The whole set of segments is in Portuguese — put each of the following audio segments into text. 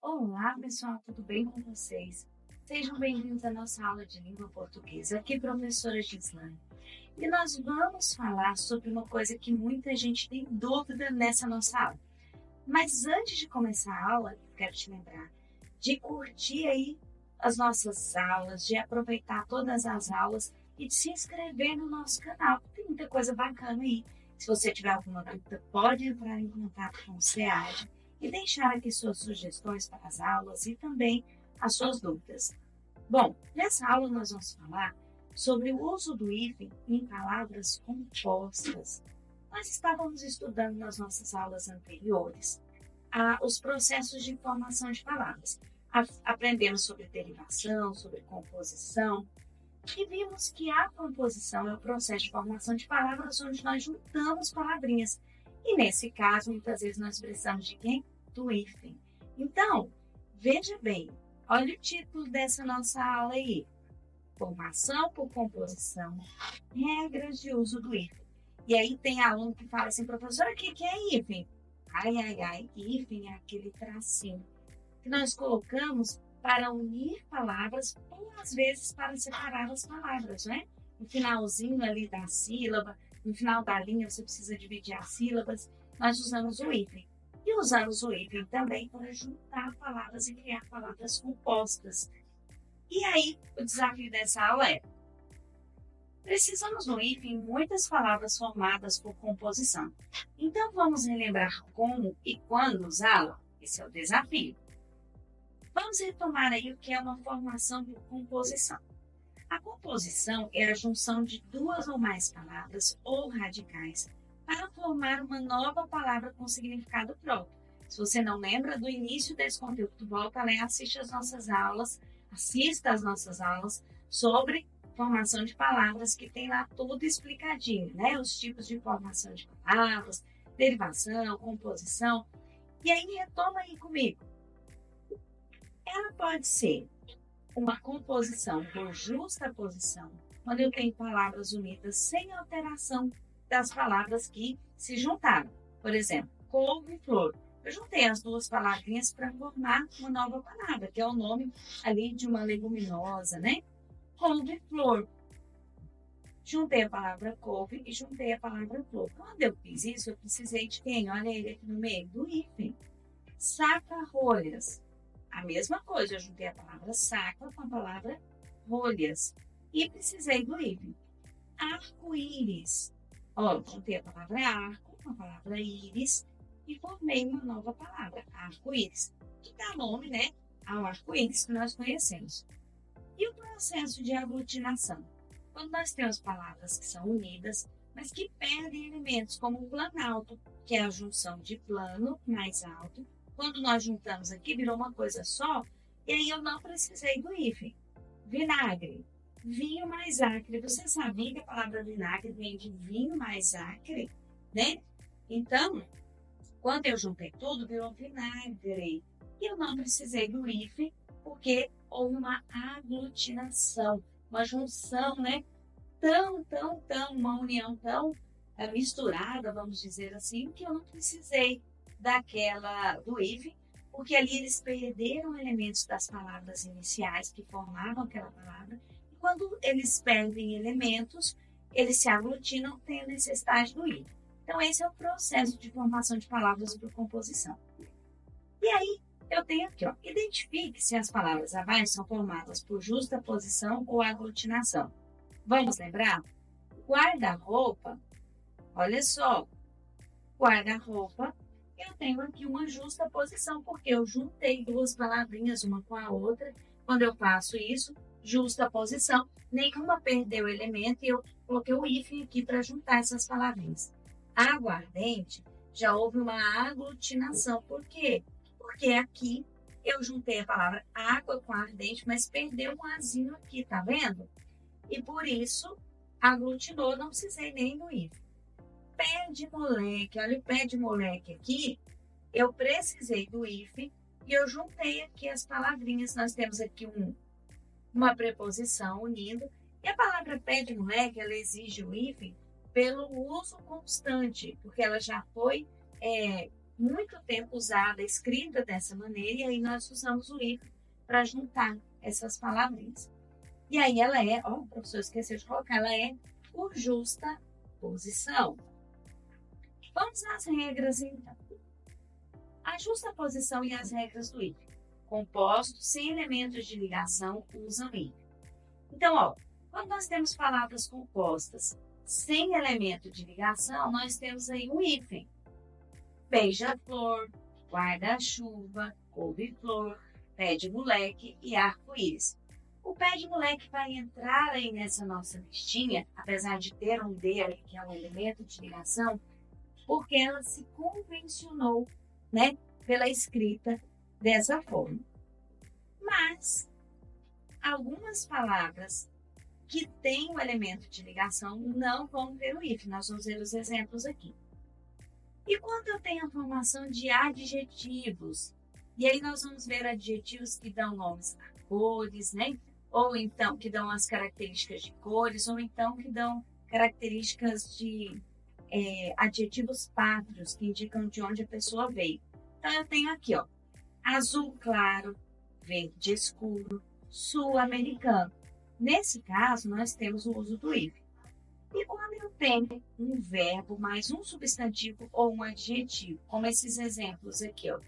Olá, pessoal, tudo bem com vocês? Sejam bem-vindos à nossa aula de língua portuguesa. Aqui, professora Gislane. E nós vamos falar sobre uma coisa que muita gente tem dúvida nessa nossa aula. Mas antes de começar a aula, eu quero te lembrar de curtir aí as nossas aulas, de aproveitar todas as aulas e de se inscrever no nosso canal. Tem muita coisa bacana aí. Se você tiver alguma dúvida, pode entrar em contato com o SEAD e deixar aqui suas sugestões para as aulas e também as suas dúvidas. Bom, nessa aula nós vamos falar sobre o uso do hífen em palavras compostas. Nós estávamos estudando nas nossas aulas anteriores os processos de formação de palavras. Aprendemos sobre derivação, sobre composição, e vimos que a composição é o processo de formação de palavras onde nós juntamos palavrinhas. E nesse caso, muitas vezes nós precisamos de quem? Do hífen. Então, veja bem, olha o título dessa nossa aula aí. Formação por composição, regras de uso do hífen. E aí tem aluno que fala assim, professora, o que é hífen? Ai, hífen é aquele tracinho que nós colocamos para unir palavras ou às vezes para separar as palavras, né? No finalzinho ali da sílaba, no final da linha você precisa dividir as sílabas, nós usamos o hífen. E usamos o hífen também para juntar palavras e criar palavras compostas. E aí, o desafio dessa aula é: precisamos do hífen em muitas palavras formadas por composição. Então, vamos relembrar como e quando usá-lo? Esse é o desafio. Vamos retomar aí o que é uma formação por composição. A composição é a junção de duas ou mais palavras ou radicais para formar uma nova palavra com significado próprio. Se você não lembra do início desse conteúdo, volta lá e assista às nossas aulas sobre formação de palavras, que tem lá tudo explicadinho, né? Os tipos de formação de palavras, derivação, composição. E aí, retoma aí comigo. Ela pode ser uma composição por justaposição, quando eu tenho palavras unidas sem alteração das palavras que se juntaram. Por exemplo, couve e flor. Eu juntei as duas palavrinhas para formar uma nova palavra, que é o nome ali de uma leguminosa, né? Couve e flor. Juntei a palavra couve e juntei a palavra flor. Quando eu fiz isso, eu precisei de quem? Olha ele aqui no meio, do hífen. Saca-rolhas. A mesma coisa, eu juntei a palavra saca com a palavra rolhas. E precisei do hífen. Arco-íris. Ó, juntei a palavra arco com a palavra íris e formei uma nova palavra, arco-íris, que dá nome, né, ao arco-íris que nós conhecemos. E o processo de aglutinação? Quando nós temos palavras que são unidas, mas que perdem elementos, como o planalto, que é a junção de plano mais alto. Quando nós juntamos aqui, virou uma coisa só, e aí eu não precisei do hífen. Vinagre, vinho mais acre. Você sabia que a palavra vinagre vem de vinho mais acre, né? Então, quando eu juntei tudo, virou vinagre. E eu não precisei do hífen, porque houve uma aglutinação, uma junção, né? Uma união tão misturada, vamos dizer assim, que eu não precisei do hífen, porque ali eles perderam elementos das palavras iniciais que formavam aquela palavra, e quando eles perdem elementos, eles se aglutinam, tem a necessidade do hífen. Então, esse é o processo de formação de palavras por composição. E aí, eu tenho aqui, ó, identifique se as palavras abaixo são formadas por justaposição ou aglutinação. Vamos lembrar? Guarda-roupa, olha só, guarda-roupa, eu tenho aqui uma justaposição, porque eu juntei duas palavrinhas uma com a outra. Quando eu faço isso, justaposição, nenhuma perdeu elemento e eu coloquei o hífen aqui para juntar essas palavrinhas. Aguardente, já houve uma aglutinação. Por quê? Porque aqui eu juntei a palavra água com ardente, mas perdeu um azinho aqui, tá vendo? E por isso, aglutinou, não precisei nem do hífen. Pé de moleque, olha o pé de moleque aqui, eu precisei do hífen e eu juntei aqui as palavrinhas. Nós temos aqui uma preposição unindo, e a palavra pé de moleque, ela exige o hífen pelo uso constante, porque ela já foi muito tempo usada, escrita dessa maneira, e aí nós usamos o if para juntar essas palavrinhas. E aí ela é, ó, o professor esqueceu de colocar, ela é por justa posição. Vamos às regras, então. A justa posição e as regras do if. Compostos sem elementos de ligação usam if. Então, ó, quando nós temos palavras compostas sem elemento de ligação, nós temos aí um hífen. Beija-flor, guarda-chuva, couve-flor, pé de moleque e arco-íris. O pé de moleque vai entrar aí nessa nossa listinha, apesar de ter um D aí, que é um elemento de ligação, porque ela se convencionou, né, pela escrita dessa forma. Mas algumas palavras que têm o elemento de ligação não vão ter o if. Nós vamos ver os exemplos aqui. E quando eu tenho a formação de adjetivos, e aí nós vamos ver adjetivos que dão nomes a cores, né? Ou então que dão as características de cores, ou então que dão características de adjetivos pátrios, que indicam de onde a pessoa veio. Então eu tenho aqui, ó, azul claro, verde escuro, sul-americano. Nesse caso, nós temos o uso do if. E quando eu tenho um verbo mais um substantivo ou um adjetivo, como esses exemplos aqui, ó.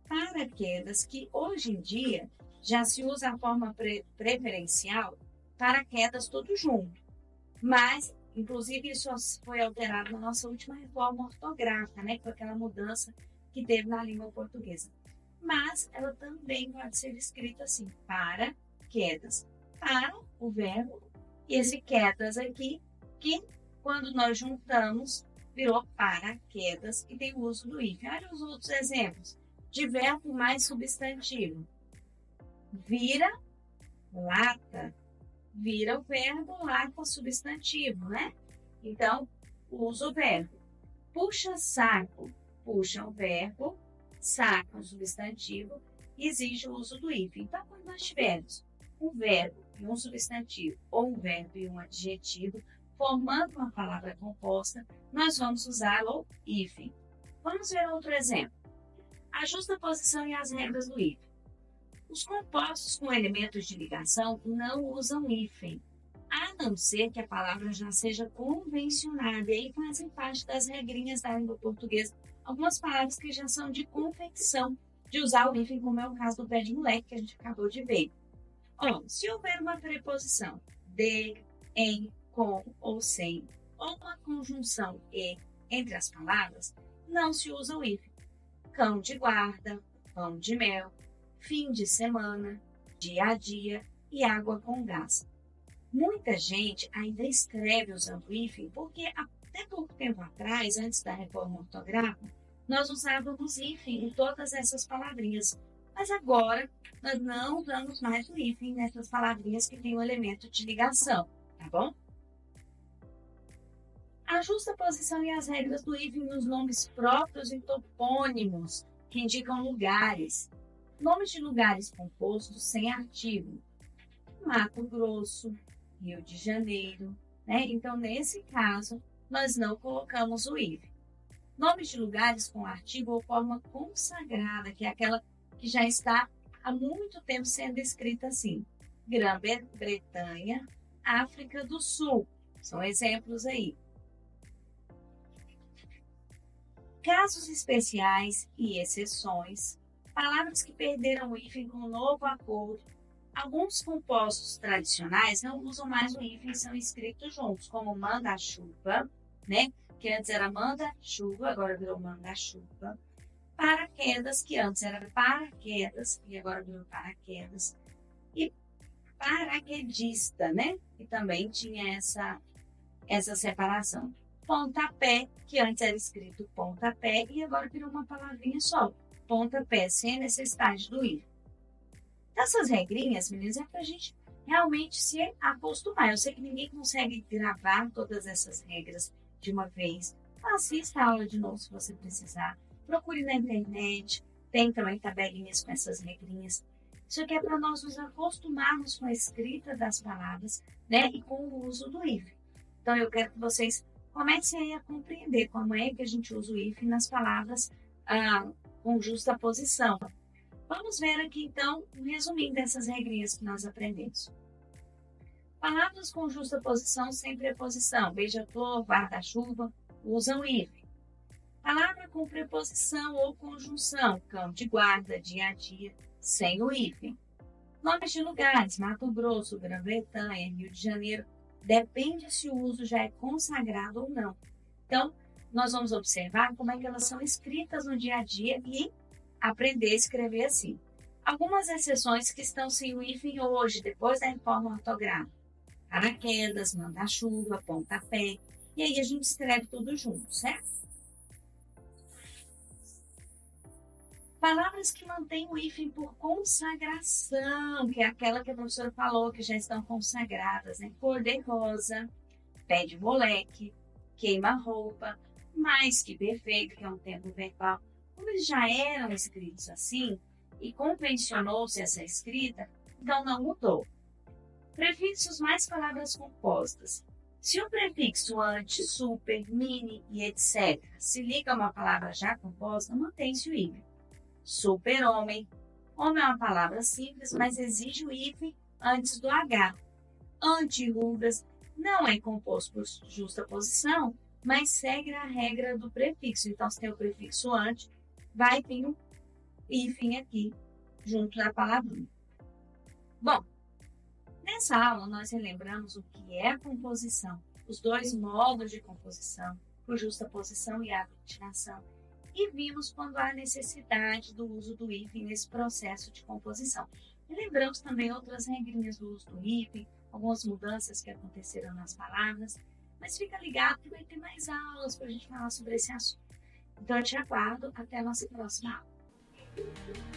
Paraquedas, que hoje em dia já se usa a forma preferencial, paraquedas tudo junto. Mas, inclusive, isso foi alterado na nossa última reforma ortográfica, né? Com aquela mudança que teve na língua portuguesa. Mas ela também pode ser escrita assim, paraquedas. Para o verbo, e esse quedas aqui, que quando nós juntamos, virou paraquedas e tem o uso do if. Olha os outros exemplos. De verbo mais substantivo. Vira, lata. Vira o verbo, lata substantivo, né? Então, usa o verbo. Puxa saco. Puxa o verbo, saco substantivo, e exige o uso do if. Então, quando nós tivermos um verbo e um substantivo, ou um verbo e um adjetivo, formando uma palavra composta, nós vamos usar o hífen. Vamos ver outro exemplo. A justa posição e as regras do hífen. Os compostos com elementos de ligação não usam hífen, a não ser que a palavra já seja convencionada, e aí fazem parte das regrinhas da língua portuguesa, algumas palavras que já são de confecção de usar o hífen, como é o caso do pé de moleque, que a gente acabou de ver. Ó, se houver uma preposição de, em, com ou sem, ou uma conjunção e entre as palavras, não se usa o if. Cão de guarda, pão de mel, fim de semana, dia a dia e água com gás. Muita gente ainda escreve usando o if, porque até pouco tempo atrás, antes da reforma ortográfica, nós usávamos if em todas essas palavrinhas. Mas agora, nós não usamos mais o hífen nessas palavrinhas que têm o elemento de ligação, tá bom? Ajusta a posição e as regras do hífen nos nomes próprios e topônimos, que indicam lugares. Nomes de lugares compostos sem artigo. Mato Grosso, Rio de Janeiro, né? Então, nesse caso, nós não colocamos o hífen. Nomes de lugares com artigo ou forma consagrada, que é aquela que já está há muito tempo sendo escrita assim. Grã-Bretanha, África do Sul. São exemplos aí. Casos especiais e exceções. Palavras que perderam o hífen com o novo acordo. Alguns compostos tradicionais não usam mais o hífen, são escritos juntos, como manda-chuva, né? Que antes era manda-chuva, agora virou manda-chuva. Paraquedas, que antes era paraquedas e agora virou paraquedas. E paraquedista, né? Que também tinha essa separação. Pontapé, que antes era escrito pontapé e agora virou uma palavrinha só. Pontapé, sem necessidade do hífen. Essas regrinhas, meninas, é para a gente realmente se acostumar. Eu sei que ninguém consegue gravar todas essas regras de uma vez. Assista a aula de novo se você precisar. Procure na internet, tem também tabelinhas com essas regrinhas. Isso aqui é para nós nos acostumarmos com a escrita das palavras, né, e com o uso do hífen. Então, eu quero que vocês comecem aí a compreender como é que a gente usa o hífen nas palavras com justa posição. Vamos ver aqui, então, um resuminho dessas regrinhas que nós aprendemos. Palavras com justa posição sem preposição, beija-flor, guarda-chuva, usam hífen. Palavra com preposição ou conjunção, cão de guarda, dia a dia, sem o hífen. Nomes de lugares, Mato Grosso, Grã-Bretanha, Rio de Janeiro, depende se o uso já é consagrado ou não. Então, nós vamos observar como é que elas são escritas no dia a dia e aprender a escrever assim. Algumas exceções que estão sem o hífen hoje, depois da reforma ortográfica. Paraquedas, manda-chuva, pontapé. E aí a gente escreve tudo junto, certo? Palavras que mantêm o hífen por consagração, que é aquela que a professora falou, que já estão consagradas, né? Cor-de-rosa, pé de moleque, queima-roupa, mais que perfeito, que é um tempo verbal. Como eles já eram escritos assim, e convencionou-se essa escrita, então não mudou. Prefixos mais palavras compostas. Se o prefixo antes, super, mini e etc. se liga a uma palavra já composta, mantém-se o hífen. Super-homem. Homem é uma palavra simples, mas exige o hífen antes do H. Anti-rugas não é composto por justa posição, mas segue a regra do prefixo. Então, se tem o prefixo antes, vai vir o hífen aqui, junto da palavrinha. Bom, nessa aula nós relembramos o que é a composição, os dois modos de composição, por justa posição e aglutinação, e vimos quando há necessidade do uso do hífen nesse processo de composição. E lembramos também outras regrinhas do uso do hífen, algumas mudanças que aconteceram nas palavras, mas fica ligado que vai ter mais aulas para a gente falar sobre esse assunto. Então, eu te aguardo até a nossa próxima aula.